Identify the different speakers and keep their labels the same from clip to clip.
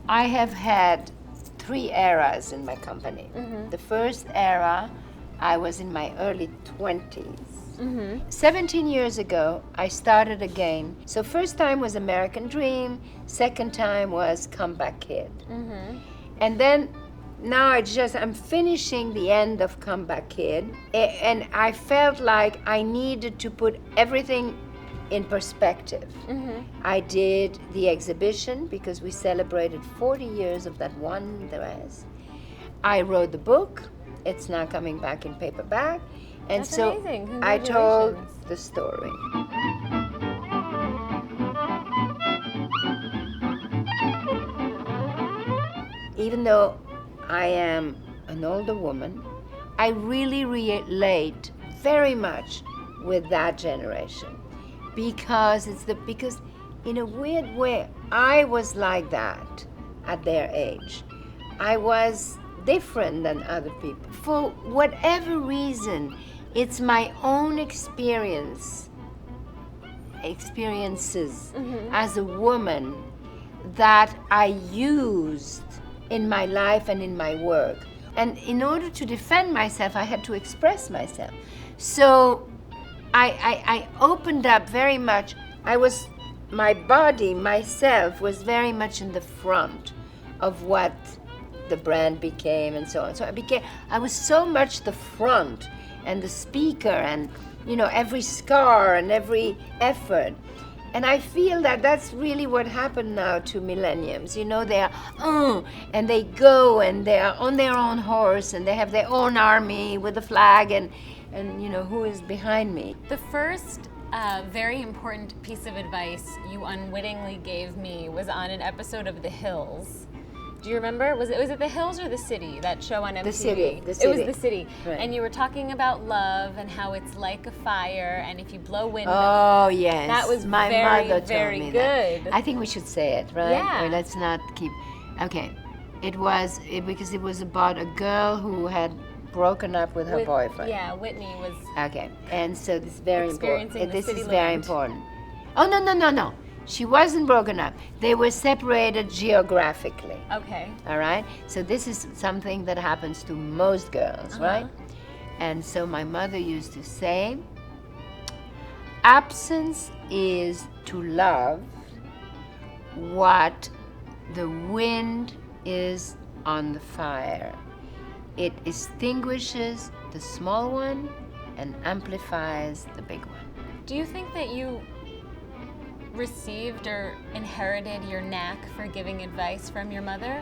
Speaker 1: I have had 3 eras in my company. The first era, I was in my early 20s. 17 years ago, I started again. So first time was American Dream, second time was Comeback Kid. And then now I'm finishing the end of Comeback Kid, and I felt like I needed to put everything in perspective. I did the exhibition because we celebrated 40 years of that one dress. I wrote the book. It's now coming back in paperback. And
Speaker 2: That's
Speaker 1: so
Speaker 2: amazing.
Speaker 1: I told
Speaker 2: Congratulations.
Speaker 1: the story. Even though I am an older woman, I really relate very much with that generation because because in a weird way I was like that at their age. I was different than other people. For whatever reason, it's my own experiences as a woman that I used in my life and in my work. And in order to defend myself, I had to express myself. So I opened up very much. My body, myself, was very much in the front of what the brand became and so on. So I was so much the front and the speaker and, every scar and every effort. And I feel that that's really what happened now to millenniums. They are, and they go and they are on their own horse and they have their own army with a flag and who is behind me.
Speaker 2: The first very important piece of advice you unwittingly gave me was on an episode of The Hills. Do you remember? Was it The Hills or The City, that show on MTV?
Speaker 1: The City.
Speaker 2: It was The City.
Speaker 1: Right.
Speaker 2: And you were talking about love and how it's like a fire, and if you blow wind.
Speaker 1: Oh, yes.
Speaker 2: That was
Speaker 1: my
Speaker 2: very,
Speaker 1: mother told
Speaker 2: very
Speaker 1: me
Speaker 2: good.
Speaker 1: That. I think we should say it, right?
Speaker 2: Yeah.
Speaker 1: Or let's not keep. Okay. Because it was about a girl who had broken up with her boyfriend.
Speaker 2: Yeah, Whitney was.
Speaker 1: Okay. And so this is very important.
Speaker 2: Experiencing the
Speaker 1: This
Speaker 2: city
Speaker 1: is very
Speaker 2: lament.
Speaker 1: important. Oh, no. She wasn't broken up. They were separated geographically.
Speaker 2: Okay.
Speaker 1: All right? So this is something that happens to most girls, right? And so my mother used to say, absence is to love what the wind is on the fire. It extinguishes the small one and amplifies the big one.
Speaker 2: Do you think that you received or inherited your knack for giving advice from your mother?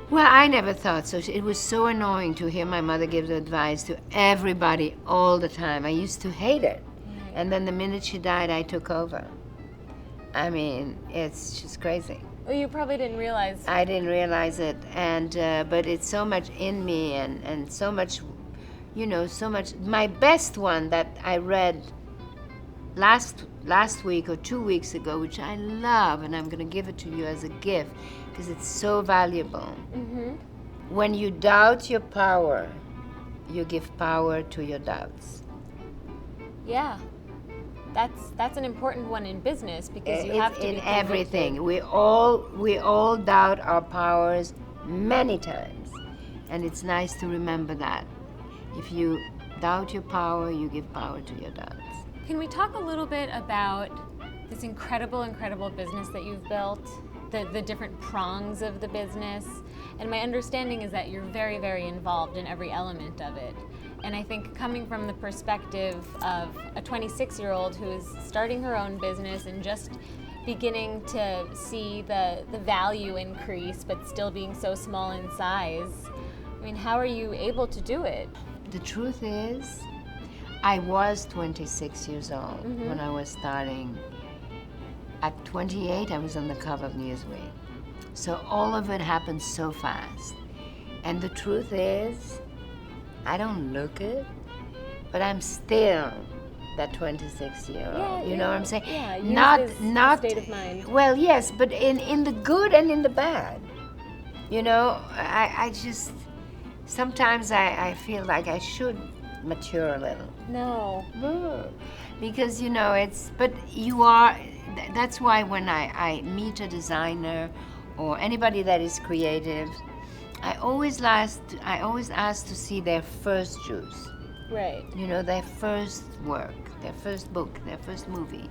Speaker 1: Well, I never thought so. It was so annoying to hear my mother give advice to everybody all the time. I used to hate it. And then the minute she died, I took over. I mean, it's just crazy.
Speaker 2: Well, you probably didn't realize.
Speaker 1: I didn't realize it, but it's so much in me and so much, so much. My best one that I read last week or 2 weeks ago, which I love, and I'm going to give it to you as a gift because it's so valuable. When you doubt your power, you give power to your doubts.
Speaker 2: Yeah. That's an important one in business because you have to be
Speaker 1: in everything. We all doubt our powers many times, and it's nice to remember that. If you doubt your power, you give power to your doubts.
Speaker 2: Can we talk a little bit about this incredible business that you've built, the different prongs of the business? And my understanding is that you're very, very involved in every element of it. And I think coming from the perspective of a 26-year-old who is starting her own business and just beginning to see the value increase, but still being so small in size, I mean, how are you able to do it?
Speaker 1: The truth is, I was 26 years old when I was starting. At 28, I was on the cover of Newsweek. So all of it happened so fast. And the truth is, I don't look it, but I'm still that 26-year-old.
Speaker 2: Yeah,
Speaker 1: you know what I'm saying?
Speaker 2: Yeah,
Speaker 1: not
Speaker 2: state of mind.
Speaker 1: Well, yes, but in the good and in the bad. I just sometimes I feel like I should mature a little.
Speaker 2: No.
Speaker 1: Because but you are. That's why when I meet a designer or anybody that is creative, I always ask to see their first juice.
Speaker 2: Right.
Speaker 1: Their first work, their first book, their first movie.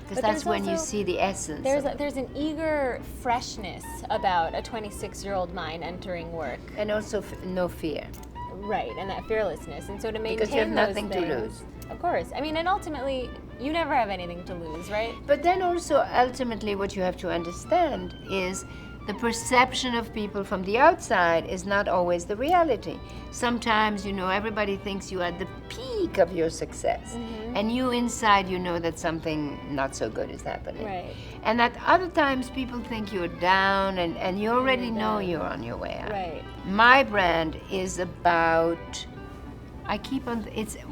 Speaker 1: Because
Speaker 2: But
Speaker 1: that's when you
Speaker 2: also-
Speaker 1: see the essence.
Speaker 2: There's an eager freshness about a 26-year-old mind entering work.
Speaker 1: And also no fear.
Speaker 2: Right, and that fearlessness. And so to maintain
Speaker 1: Because you have
Speaker 2: those
Speaker 1: nothing to
Speaker 2: things,
Speaker 1: lose.
Speaker 2: Of course. I mean, and ultimately, you never have anything to lose, right?
Speaker 1: But then also, ultimately, what you have to understand is the perception of people from the outside is not always the reality. Sometimes, everybody thinks you are at the peak of your success. And you inside, that something not so good is happening.
Speaker 2: Right.
Speaker 1: And at other times, people think you're down and you already know
Speaker 2: down.
Speaker 1: you're on your way out.
Speaker 2: Right.
Speaker 1: My brand is about,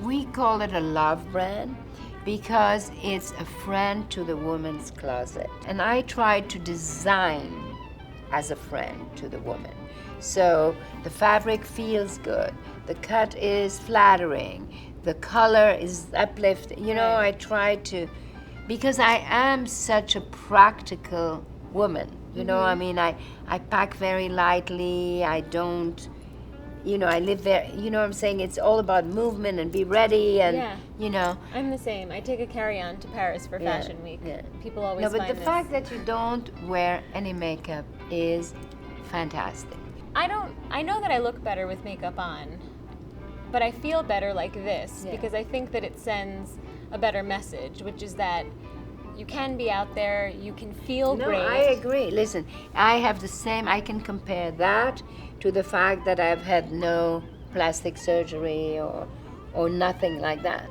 Speaker 1: we call it a love brand because it's a friend to the woman's closet. And I try to design as a friend to the woman. So the fabric feels good, the cut is flattering, the color is uplifting. I try to, because I am such a practical woman. I mean, I pack very lightly, I don't, I live there, what I'm saying? It's all about movement and be ready and,
Speaker 2: I'm the same. I take a carry-on to Paris for Fashion Week.
Speaker 1: Yeah.
Speaker 2: People always
Speaker 1: No, but
Speaker 2: find
Speaker 1: the
Speaker 2: this.
Speaker 1: fact that you don't wear any makeup is fantastic.
Speaker 2: I know that I look better with makeup on, but I feel better like this because I think that it sends a better message, which is that you can be out there, you can feel
Speaker 1: No,
Speaker 2: great.
Speaker 1: I agree. Listen, I have the same, I can compare that to the fact that I've had no plastic surgery or nothing like that.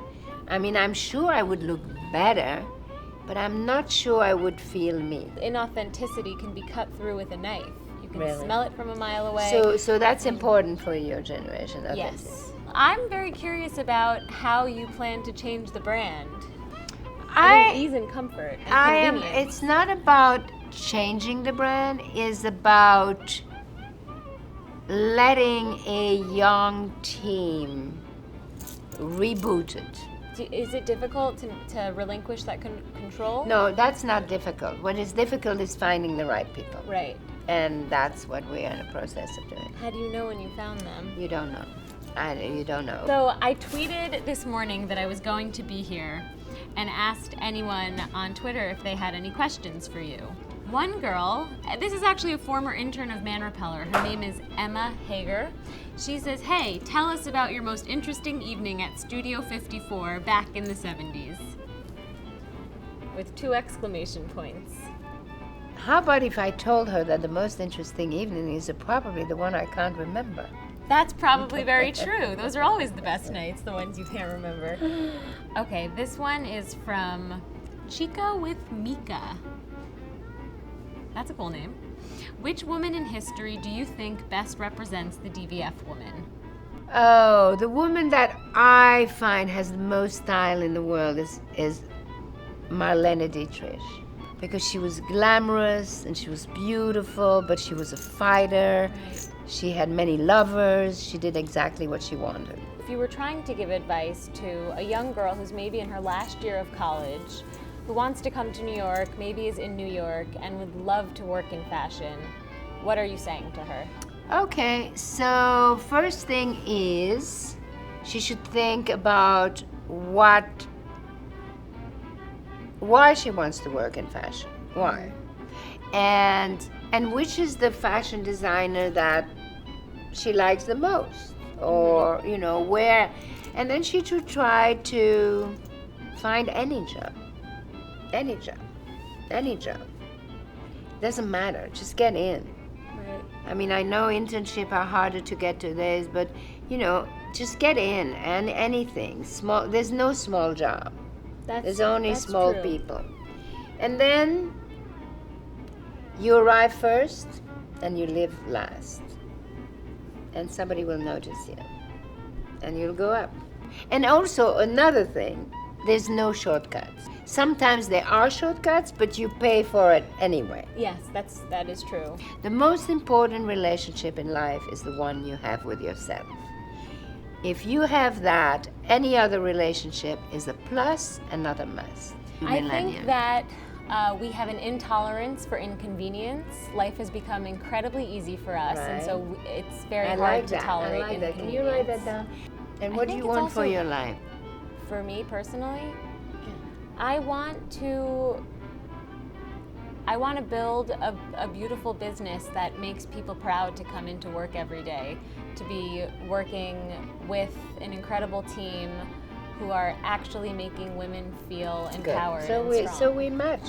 Speaker 1: I mean, I'm sure I would look better, but I'm not sure I would feel me.
Speaker 2: Inauthenticity can be cut through with a knife. You can
Speaker 1: Really?
Speaker 2: smell it from a mile away.
Speaker 1: So that's important for your generation.
Speaker 2: Yes. I'm very curious about how you plan to change the brand. Ease and comfort and convenience.
Speaker 1: It's not about changing the brand, it's about letting a young team reboot it.
Speaker 2: Is it difficult to relinquish that control?
Speaker 1: No, that's not difficult. What is difficult is finding the right people.
Speaker 2: Right.
Speaker 1: And that's what we're in the process of doing.
Speaker 2: How do you know when you found them?
Speaker 1: You don't know. You don't know.
Speaker 2: So I tweeted this morning that I was going to be here and asked anyone on Twitter if they had any questions for you. One girl, this is actually a former intern of Man Repeller. Her name is Emma Hager. She says, hey, tell us about your most interesting evening at Studio 54 back in the 70s. With 2 exclamation points.
Speaker 1: How about if I told her that the most interesting evening is probably the one I can't remember?
Speaker 2: That's probably very true. Those are always the best nights, the ones you can't remember. Okay, this one is from Chica with Mika. That's a cool name. Which woman in history do you think best represents the DVF woman?
Speaker 1: Oh, the woman that I find has the most style in the world is Marlene Dietrich. Because she was glamorous and she was beautiful, but she was a fighter.
Speaker 2: Right.
Speaker 1: She had many lovers. She did exactly what she wanted.
Speaker 2: If you were trying to give advice to a young girl who's maybe in her last year of college, who wants to come to New York, maybe is in New York, and would love to work in fashion, what are you saying to her?
Speaker 1: Okay, so first thing is she should think about why she wants to work in fashion. Why? And which is the fashion designer that she likes the most, or where, and then she should try to find any job. Doesn't matter, just get in.
Speaker 2: Right.
Speaker 1: I mean, I know internships are harder to get to this, but just get in and anything small. There's no small job. There's only small
Speaker 2: true.
Speaker 1: people. And then you arrive first and you live last. And somebody will notice you. And you'll go up. And also another thing, there's no shortcuts. Sometimes there are shortcuts, but you pay for it anyway.
Speaker 2: Yes, that is true.
Speaker 1: The most important relationship in life is the one you have with yourself. If you have that, any other relationship is a plus and not a must.
Speaker 2: I think that We have an intolerance for inconvenience. Life has become incredibly easy for us, and so it's very hard to tolerate inconvenience.
Speaker 1: Can you write that down? And what do you want for your life?
Speaker 2: For me personally, I want to build a beautiful business that makes people proud to come into work every day, to be working with an incredible team who are actually making women feel empowered and strong.
Speaker 1: So we match.